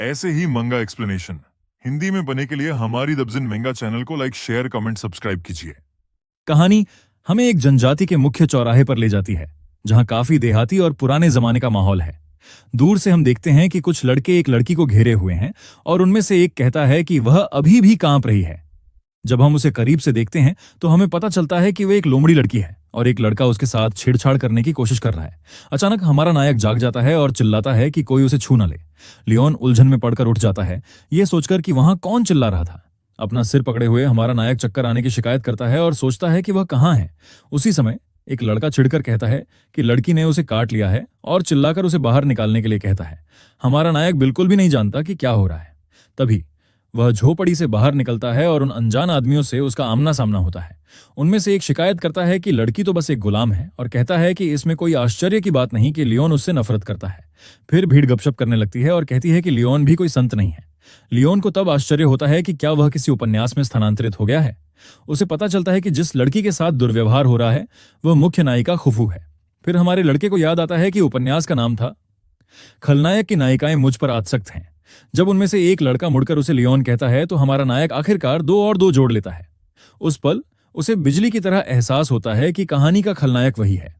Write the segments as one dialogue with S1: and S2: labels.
S1: ऐसे ही मंगा एक्सप्लेनेशन हिंदी में बने के लिए हमारी दबजिन मंगा चैनल को लाइक, शेयर, कमेंट, सब्सक्राइब कीजिए।
S2: कहानी हमें एक जनजाति के मुख्य चौराहे पर ले जाती है, जहां काफी देहाती और पुराने जमाने का माहौल है। दूर से हम देखते हैं कि कुछ लड़के एक लड़की को घेरे हुए हैं और उनमें से एक कहता है कि वह अभी भी कांप रही है। जब हम उसे करीब से देखते हैं तो हमें पता चलता है कि वह एक लोमड़ी लड़की है और एक लड़का उसके साथ छेड़छाड़ करने की कोशिश कर रहा है। अचानक हमारा नायक जाग जाता है और चिल्लाता है कि कोई उसे छू न ले। लियोन उलझन में पड़कर उठ जाता है, ये सोचकर कि वहां कौन चिल्ला रहा था। अपना सिर पकड़े हुए हमारा नायक चक्कर आने की शिकायत करता है और सोचता है कि वह कहाँ है। उसी समय एक लड़का चिढ़कर कहता है कि लड़की ने उसे काट लिया है और चिल्लाकर उसे बाहर निकालने के लिए कहता है। हमारा नायक बिल्कुल भी नहीं जानता कि क्या हो रहा है। तभी वह झोपड़ी से बाहर निकलता है और उन अनजान आदमियों से उसका आमना सामना होता है। उनमें से एक शिकायत करता है कि लड़की तो बस एक गुलाम है और कहता है कि इसमें कोई आश्चर्य की बात नहीं कि लियोन उससे नफरत करता है। फिर भीड़ गपशप करने लगती है और कहती है कि लियोन भी कोई संत नहीं है। लियोन को तब आश्चर्य होता है कि क्या वह किसी उपन्यास में स्थानांतरित हो गया है। उसे पता चलता है कि जिस लड़की के साथ दुर्व्यवहार हो रहा है वह मुख्य नायिका खुफू है। फिर हमारे लड़के को याद आता है कि उपन्यास का नाम था खलनायक की नायिकाएं मुझ पर आसक्त हैं। जब उनमें से एक लड़का मुड़कर उसे लियोन कहता है तो हमारा नायक आखिरकार 2 और 2 जोड़ लेता है। उस पल उसे बिजली की तरह एहसास होता है कि कहानी का खलनायक वही है।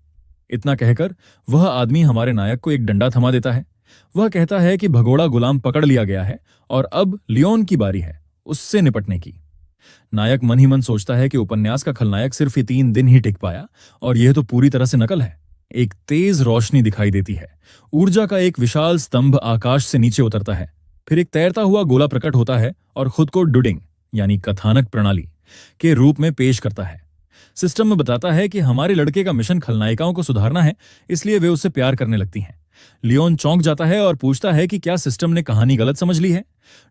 S2: इतना कहकर वह आदमी हमारे नायक को एक डंडा थमा देता है। वह कहता है कि भगोड़ा गुलाम पकड़ लिया गया है और अब लियोन की बारी है उससे निपटने की। नायक मन ही मन सोचता है कि उपन्यास का खलनायक सिर्फ 3 दिन ही टिक पाया और यह तो पूरी तरह से नकल है। एक तेज रोशनी दिखाई देती है। ऊर्जा का एक विशाल स्तंभ आकाश से नीचे उतरता है। फिर एक तैरता हुआ गोला प्रकट होता है और खुद को डुडिंग यानी कथानक प्रणाली के रूप में पेश करता है। सिस्टम में बताता है कि हमारे लड़के का मिशन खलनायिकाओं को सुधारना है, इसलिए वे उससे प्यार करने लगती हैं। लियोन चौंक जाता है और पूछता है कि क्या सिस्टम ने कहानी गलत समझ ली है।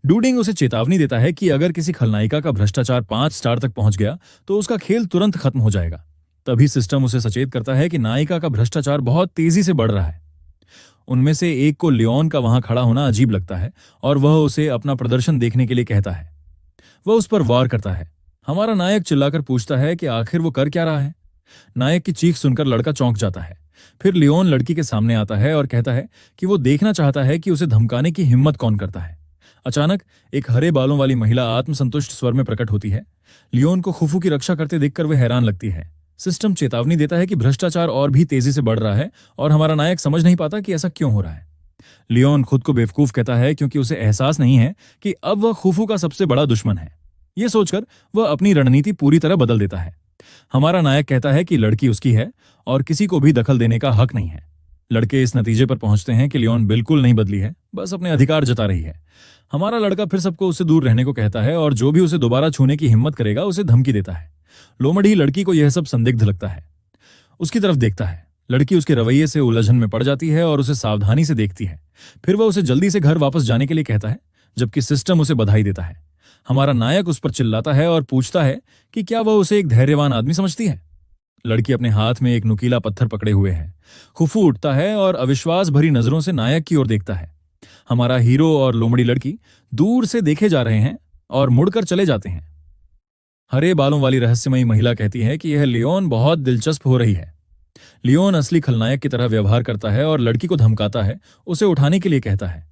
S2: डूडिंग उसे चेतावनी देता है कि अगर किसी खलनायिका का भ्रष्टाचार 5 स्टार तक पहुंच गया तो उसका खेल तुरंत खत्म हो जाएगा। तभी सिस्टम उसे सचेत करता है कि नायिका का भ्रष्टाचार बहुत तेजी से बढ़ रहा है। उनमें से एक को लियोन का वहां खड़ा होना अजीब लगता है और वह उसे अपना प्रदर्शन देखने के लिए कहता है। वह उस पर वार करता है। हमारा नायक चिल्लाकर पूछता है कि आखिर वो कर क्या रहा है। नायक की चीख सुनकर लड़का चौंक जाता है। फिर लियोन लड़की के सामने आता है और कहता है कि वो देखना चाहता है कि उसे धमकाने की हिम्मत कौन करता है। अचानक एक हरे बालों वाली महिला आत्मसंतुष्ट स्वर में प्रकट होती है। लियोन को खुफू की रक्षा करते देखकर वह हैरान लगती है। सिस्टम चेतावनी देता है कि भ्रष्टाचार और भी तेजी से बढ़ रहा है और हमारा नायक समझ नहीं पाता कि ऐसा क्यों हो रहा है। लियोन खुद को बेवकूफ कहता है क्योंकि उसे एहसास नहीं है कि अब वह खुफू का सबसे बड़ा दुश्मन है। यह सोचकर वह अपनी रणनीति पूरी तरह बदल देता है। हमारा नायक कहता है कि लड़की उसकी है और किसी को भी दखल देने का हक नहीं है। लड़के इस नतीजे पर पहुंचते हैं कि लियोन बिल्कुल नहीं बदली है, बस अपने अधिकार जता रही है। हमारा लड़का फिर सबको उससे दूर रहने को कहता है और जो भी उसे दोबारा छूने की हिम्मत करेगा उसे धमकी देता है। लोमड़ी लड़की को यह सब संदिग्ध लगता है। उसकी तरफ देखता है। लड़की उसके रवैये से उलझन में पड़ जाती है और उसे सावधानी से देखती है। फिर वह उसे जल्दी से घर वापस जाने के लिए कहता है, जबकि सिस्टम उसे बधाई देता है। हमारा नायक उस पर चिल्लाता है और पूछता है कि क्या वह उसे एक धैर्यवान आदमी समझती है। लड़की अपने हाथ में एक नुकीला पत्थर पकड़े हुए है। खुफू उठता है और अविश्वास भरी नजरों से नायक की ओर देखता है। हमारा हीरो और लोमड़ी लड़की दूर से देखे जा रहे हैं और मुड़कर चले जाते हैं। हरे बालों वाली रहस्यमयी महिला कहती है कि यह लियोन बहुत दिलचस्प हो रही है। लियोन असली खलनायक की तरह व्यवहार करता है और लड़की को धमकाता है, उसे उठाने के लिए कहता है।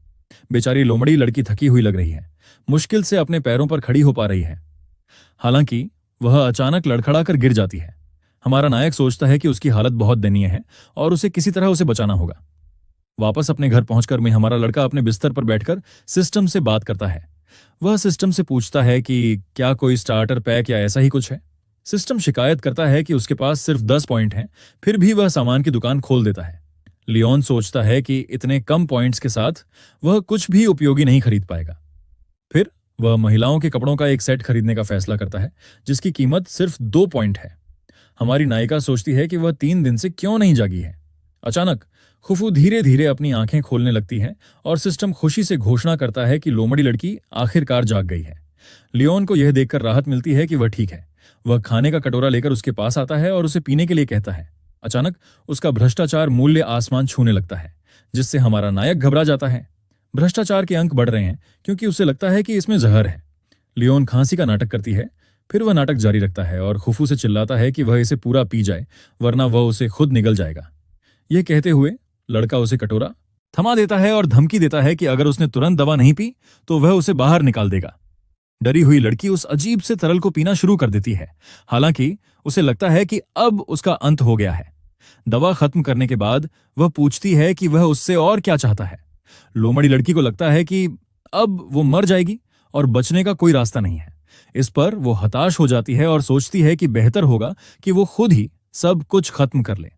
S2: बेचारी लोमड़ी लड़की थकी हुई लग रही है, मुश्किल से अपने पैरों पर खड़ी हो पा रही है। हालांकि वह अचानक लड़खड़ाकर गिर जाती है। हमारा नायक सोचता है कि उसकी हालत बहुत दयनीय है और उसे किसी तरह उसे बचाना होगा। वापस अपने घर पहुंचकर मैं हमारा लड़का अपने बिस्तर पर बैठकर सिस्टम से बात करता है। वह सिस्टम से पूछता है कि क्या कोई स्टार्टर पैक या ऐसा ही कुछ है। सिस्टम शिकायत करता है कि उसके पास सिर्फ 10 पॉइंट हैं, फिर भी वह सामान की दुकान खोल देता है। लियोन सोचता है कि इतने कम पॉइंट्स के साथ वह कुछ भी उपयोगी नहीं खरीद पाएगा। फिर वह महिलाओं के कपड़ों का एक सेट खरीदने का फैसला करता है, जिसकी कीमत सिर्फ 2 पॉइंट है। हमारी नायिका सोचती है कि वह 3 दिन से क्यों नहीं जागी है। अचानक खुफू धीरे धीरे अपनी आंखें खोलने लगती है और सिस्टम खुशी से घोषणा करता है कि लोमड़ी लड़की आखिरकार जाग गई है। लियोन को यह देखकर राहत मिलती है कि वह ठीक है। वह खाने का कटोरा लेकर उसके पास आता है और उसे पीने के लिए कहता है। अचानक उसका भ्रष्टाचार मूल्य आसमान छूने लगता है, जिससे हमारा नायक घबरा जाता है। भ्रष्टाचार के अंक बढ़ रहे हैं क्योंकि उसे लगता है कि इसमें जहर है। लियोन खांसी का नाटक करती है। फिर वह नाटक जारी रखता है और खुफू से चिल्लाता है कि वह इसे पूरा पी जाए, वरना वह उसे खुद निगल जाएगा। यह कहते हुए लड़का उसे कटोरा थमा देता है और धमकी देता है कि अगर उसने तुरंत दवा नहीं पी तो वह उसे बाहर निकाल देगा। डरी हुई लड़की उस अजीब से तरल को पीना शुरू कर देती है। हालांकि उसे लगता है कि अब उसका अंत हो गया है। दवा खत्म करने के बाद वह पूछती है कि वह उससे और क्या चाहता है। लोमड़ी लड़की को लगता है कि अब वो मर जाएगी और बचने का कोई रास्ता नहीं है। इस पर वो हताश हो जाती है और सोचती है कि बेहतर होगा कि वो खुद ही सब कुछ खत्म कर ले।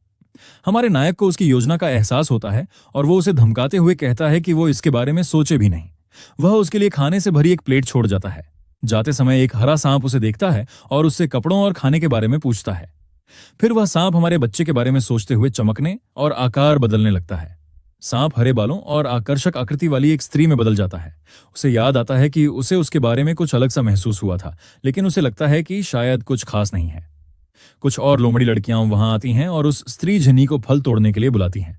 S2: हमारे नायक को उसकी योजना का एहसास होता है और वो उसे धमकाते हुए कहता है कि वो इसके बारे में सोचे भी नहीं। वह उसके लिए खाने से भरी एक प्लेट छोड़ जाता है। जाते समय एक हरा सांप उसे देखता है और उससे कपड़ों और खाने के बारे में पूछता है। फिर वह सांप हमारे बच्चे के बारे में सोचते हुए चमकने और आकार बदलने लगता है। सांप हरे बालों और आकर्षक आकृति वाली एक स्त्री में बदल जाता है। उसे याद आता है कि उसे उसके बारे में कुछ अलग सा महसूस हुआ था, लेकिन उसे लगता है कि शायद कुछ खास नहीं है। कुछ और लोमड़ी लड़कियां वहां आती हैं और उस स्त्री झेनी को फल तोड़ने के लिए बुलाती हैं।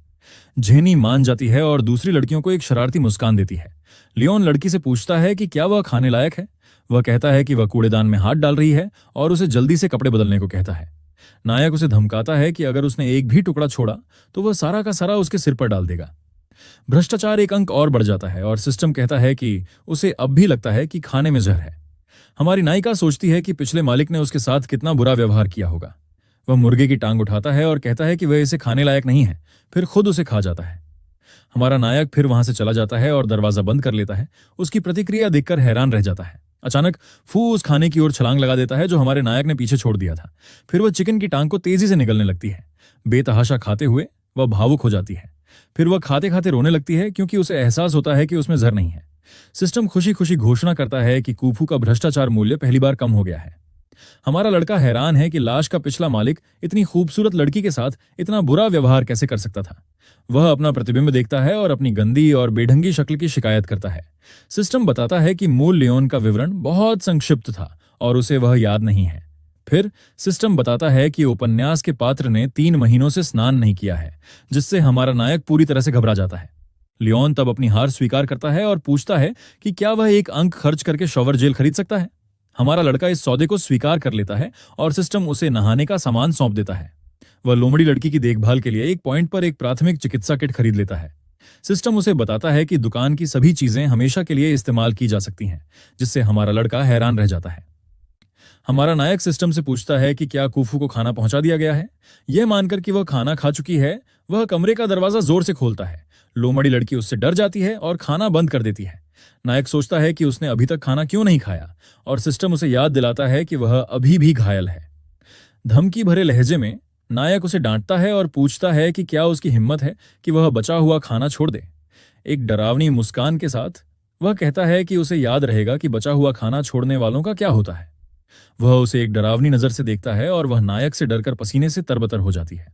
S2: झेनी मान जाती है और दूसरी लड़कियों को एक शरारती मुस्कान देती है। लियोन लड़की से पूछता है कि क्या वह खाने लायक है। वह कहता है कि वह कूड़ेदान में हाथ डाल रही है और उसे जल्दी से कपड़े बदलने को कहता है। नायक उसे धमकाता है कि अगर उसने एक भी टुकड़ा छोड़ा तो वह सारा का सारा उसके सिर पर डाल देगा। भ्रष्टाचार एक अंक और बढ़ जाता है और सिस्टम कहता है कि उसे अब भी लगता है कि खाने में जहर है। हमारी नायिका सोचती है कि पिछले मालिक ने उसके साथ कितना बुरा व्यवहार किया होगा। वह मुर्गे की टांग उठाता है और कहता है कि वह इसे खाने लायक नहीं है, फिर खुद उसे खा जाता है। हमारा नायक फिर वहां से चला जाता है और दरवाजा बंद कर लेता है। उसकी प्रतिक्रिया देखकर हैरान रह जाता है। अचानक फू उस खाने की ओर छलांग लगा देता है जो हमारे नायक ने पीछे छोड़ दिया था। फिर वह चिकन की टांग को तेजी से निगलने लगती है। बेतहाशा खाते हुए वह भावुक हो जाती है। फिर वह खाते खाते रोने लगती है क्योंकि उसे एहसास होता है कि उसमें जहर नहीं है। सिस्टम खुशी खुशी घोषणा करता है कि कूफू का भ्रष्टाचार मूल्य पहली बार कम हो गया है। हमारा लड़का हैरान है कि लाश का पिछला मालिक इतनी खूबसूरत लड़की के साथ इतना बुरा व्यवहार कैसे कर सकता था। वह अपना प्रतिबिंब देखता है और अपनी गंदी और बेढंगी शक्ल की शिकायत करता है। सिस्टम बताता है कि मूल लियोन का विवरण बहुत संक्षिप्त था और उसे वह याद नहीं है। फिर सिस्टम बताता है कि उपन्यास के पात्र ने 3 महीनों से स्नान नहीं किया है, जिससे हमारा नायक पूरी तरह से घबरा जाता है। लियोन तब अपनी हार स्वीकार करता है और पूछता है कि क्या वह एक अंक खर्च करके शॉवर जेल खरीद सकता है। हमारा लड़का इस सौदे को स्वीकार कर लेता है और सिस्टम उसे नहाने का सामान सौंप देता है। वह लोमड़ी लड़की की देखभाल के लिए एक पॉइंट पर एक प्राथमिक चिकित्सा किट खरीद लेता है। सिस्टम उसे बताता है कि दुकान की सभी चीजें हमेशा के लिए इस्तेमाल की जा सकती हैं, जिससे हमारा लड़का हैरान रह जाता है। हमारा नायक सिस्टम से पूछता है कि क्या कूफू को खाना पहुंचा दिया गया है। यह मानकर कि वह खाना खा चुकी है, वह कमरे का दरवाजा जोर से खोलता है। लोमड़ी लड़की उससे डर जाती है और खाना बंद कर देती है। नायक सोचता है कि उसने अभी तक खाना क्यों नहीं खाया और सिस्टम उसे याद दिलाता है कि वह अभी भी घायल है। धमकी भरे लहजे में नायक उसे डांटता है और पूछता है कि क्या उसकी हिम्मत है कि वह बचा हुआ खाना छोड़ दे। एक डरावनी मुस्कान के साथ वह कहता है कि उसे याद रहेगा कि बचा हुआ खाना छोड़ने वालों का क्या होता है। वह उसे एक डरावनी नजर से देखता है और वह नायक से डरकर पसीने से तरबतर हो जाती है।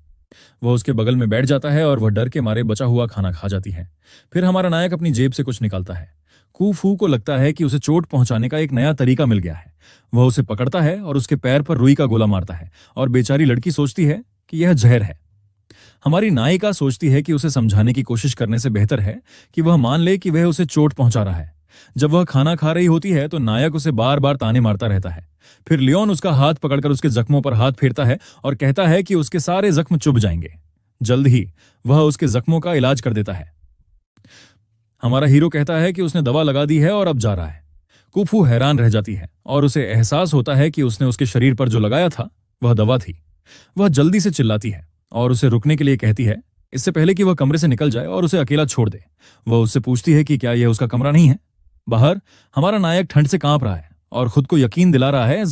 S2: वह उसके बगल में बैठ जाता है और वह डर के मारे बचा हुआ खाना खा जाती है। फिर हमारा नायक अपनी जेब से कुछ निकालता है। कूफू को लगता है कि उसे चोट पहुंचाने का एक नया तरीका मिल गया है। वह उसे पकड़ता है और उसके पैर पर रुई का गोला मारता है और बेचारी लड़की सोचती है कि यह जहर है। हमारी नायिका सोचती है कि उसे समझाने की कोशिश करने से बेहतर है कि वह मान ले कि वह उसे चोट पहुंचा रहा है। जब वह खाना खा रही होती है तो नायक उसे बार बार ताने मारता रहता है। फिर लियोन उसका हाथ पकड़कर उसके जख्मों पर हाथ फेरता है और कहता है कि उसके सारे जख्म चुभ जाएंगे। जल्द ही वह उसके जख्मों का इलाज कर देता है। हमारा हीरो कहता है कि उसने दवा लगा दी है और अब जा रहा है। कूफू हैरान रह जाती है और उसे एहसास होता है कि उसने उसके शरीर पर जो लगाया था वह दवा थी। वह जल्दी से चिल्लाती है और उसे रुकने के लिए कहती है, इससे पहले कि वह कमरे से निकल जाए और उसे अकेला छोड़ दे। वह उससे पूछती है कि क्या यह उसका कमरा नहीं है। बाहर हमारा नायक ठंड से कांप रहा है और खुद को यकीन दिला रहा है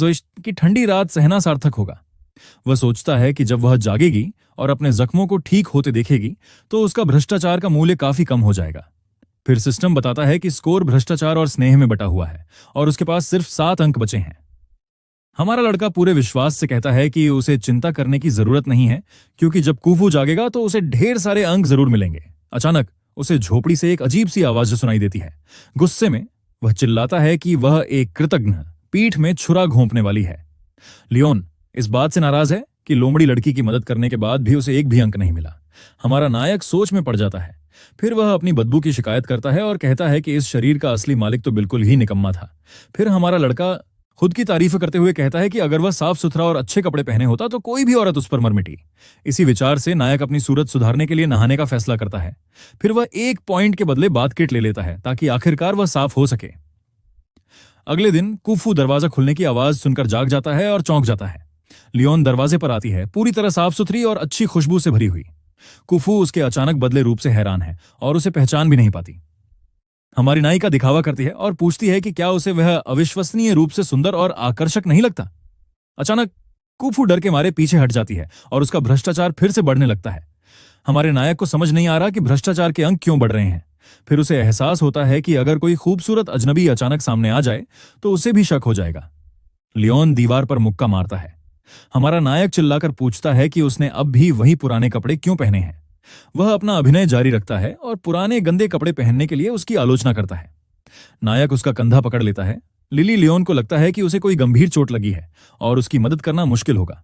S2: कि ठंडी रात सहना सार्थक होगा। वह सोचता है कि जब वह जागेगी और अपने जख्मों को ठीक होते देखेगी तो उसका भ्रष्टाचार का मूल्य काफी कम हो जाएगा। फिर सिस्टम बताता है कि स्कोर भ्रष्टाचार और स्नेह में बटा हुआ है और उसके पास सिर्फ 7 अंक बचे हैं। हमारा लड़का पूरे विश्वास से कहता है कि उसे चिंता करने की जरूरत नहीं है, क्योंकि जब कूफू जागेगा तो उसे ढेर सारे अंक जरूर मिलेंगे। अचानक उसे झोपड़ी से एक अजीब सी आवाज सुनाई देती है। गुस्से में वह चिल्लाता है कि वह एक कृतघ्न पीठ में छुरा घोंपने वाली है। लियोन इस बात से नाराज है कि लोमड़ी लड़की की मदद करने के बाद भी उसे एक भी अंक नहीं मिला। हमारा नायक सोच में पड़ जाता है। फिर वह अपनी बदबू की शिकायत करता है और कहता है कि इस शरीर का असली मालिक तो बिल्कुल ही निकम्मा था। फिर हमारा लड़का खुद की तारीफ करते हुए कहता है कि अगर वह साफ सुथरा और अच्छे कपड़े पहने होता तो कोई भी औरत उस पर मर मिटी। इसी विचार से नायक अपनी सूरत सुधारने के लिए नहाने का फैसला करता है। फिर वह 1 पॉइंट के बदले बाथ किट ले लेता है ताकि आखिरकार वह साफ हो सके। अगले दिन कुफू दरवाजा खुलने की आवाज सुनकर जाग जाता है और चौंक जाता है। लियोन दरवाजे पर आती है, पूरी तरह साफ सुथरी और अच्छी खुशबू से भरी हुई। कुफू उसके अचानक बदले रूप से हैरान है और उसे पहचान भी नहीं पाती। हमारी नायिका दिखावा करती है और पूछती है कि क्या उसे वह अविश्वसनीय रूप से सुंदर और आकर्षक नहीं लगता। अचानक कुफू डर के मारे पीछे हट जाती है और उसका भ्रष्टाचार फिर से बढ़ने लगता है। हमारे नायक को समझ नहीं आ रहा कि भ्रष्टाचार के अंक क्यों बढ़ रहे हैं। फिर उसे एहसास होता है कि अगर कोई खूबसूरत अजनबी अचानक सामने आ जाए तो उसे भी शक हो जाएगा। लियोन दीवार पर मुक्का मारता है। हमारा नायक चिल्लाकर पूछता है कि उसने अब भी वही पुराने कपड़े क्यों पहने हैं। वह अपना अभिनय जारी रखता है और पुराने गंदे कपड़े पहनने के लिए उसकी आलोचना करता है। नायक उसका कंधा पकड़ लेता है। लिली लियोन को लगता है कि उसे कोई गंभीर चोट लगी है और उसकी मदद करना मुश्किल होगा।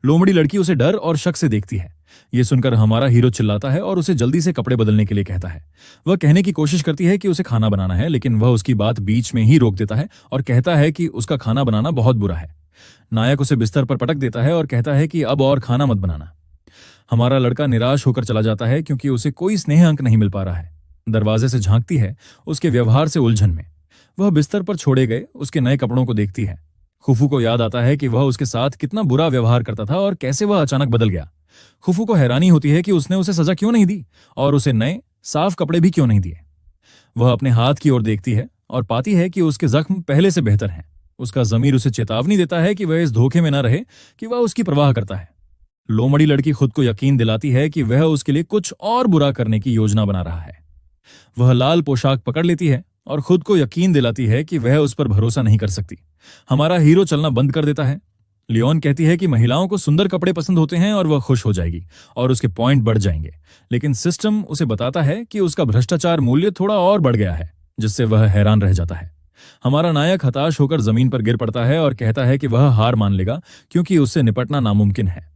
S2: लोमड़ी लड़की उसे डर और शक से देखती है। यह सुनकर हमारा हीरो चिल्लाता है और उसे जल्दी से कपड़े बदलने के लिए कहता है। वह कहने की कोशिश करती है कि उसे खाना बनाना है, लेकिन वह उसकी बात बीच में ही रोक देता है और कहता है कि उसका खाना बनाना बहुत बुरा है। नायक उसे बिस्तर पर पटक देता है और कहता है कि अब और खाना मत बनाना। हमारा लड़का निराश होकर चला जाता है क्योंकि उसे कोई स्नेह अंक नहीं मिल पा रहा है। दरवाजे से झांकती है, उसके व्यवहार से उलझन में। वह बिस्तर पर छोड़े गए उसके नए कपड़ों को देखती है। खुफू को याद आता है कि वह उसके साथ कितना बुरा व्यवहार करता था और कैसे वह अचानक बदल गया। खुफू को हैरानी होती है कि उसने उसे सजा क्यों नहीं दी और उसे नए साफ कपड़े भी क्यों नहीं दिए। वह अपने हाथ की ओर देखती है और पाती है कि उसके जख्म पहले से बेहतर हैं। उसका ज़मीर उसे चेतावनी देता है कि वह इस धोखे में न रहे कि वह उसकी परवाह करता है। लोमड़ी लड़की खुद को यकीन दिलाती है कि वह उसके लिए कुछ और बुरा करने की योजना बना रहा है। वह लाल पोशाक पकड़ लेती है और खुद को यकीन दिलाती है कि वह उस पर भरोसा नहीं कर सकती। हमारा हीरो चलना बंद कर देता है। लियोन कहती है कि महिलाओं को सुंदर कपड़े पसंद होते हैं और वह खुश हो जाएगी और उसके पॉइंट बढ़ जाएंगे, लेकिन सिस्टम उसे बताता है कि उसका भ्रष्टाचार मूल्य थोड़ा और बढ़ गया है, जिससे वह हैरान रह जाता है। हमारा नायक हताश होकर जमीन पर गिर पड़ता है और कहता है कि वह हार मान लेगा क्योंकि उससे निपटना नामुमकिन है।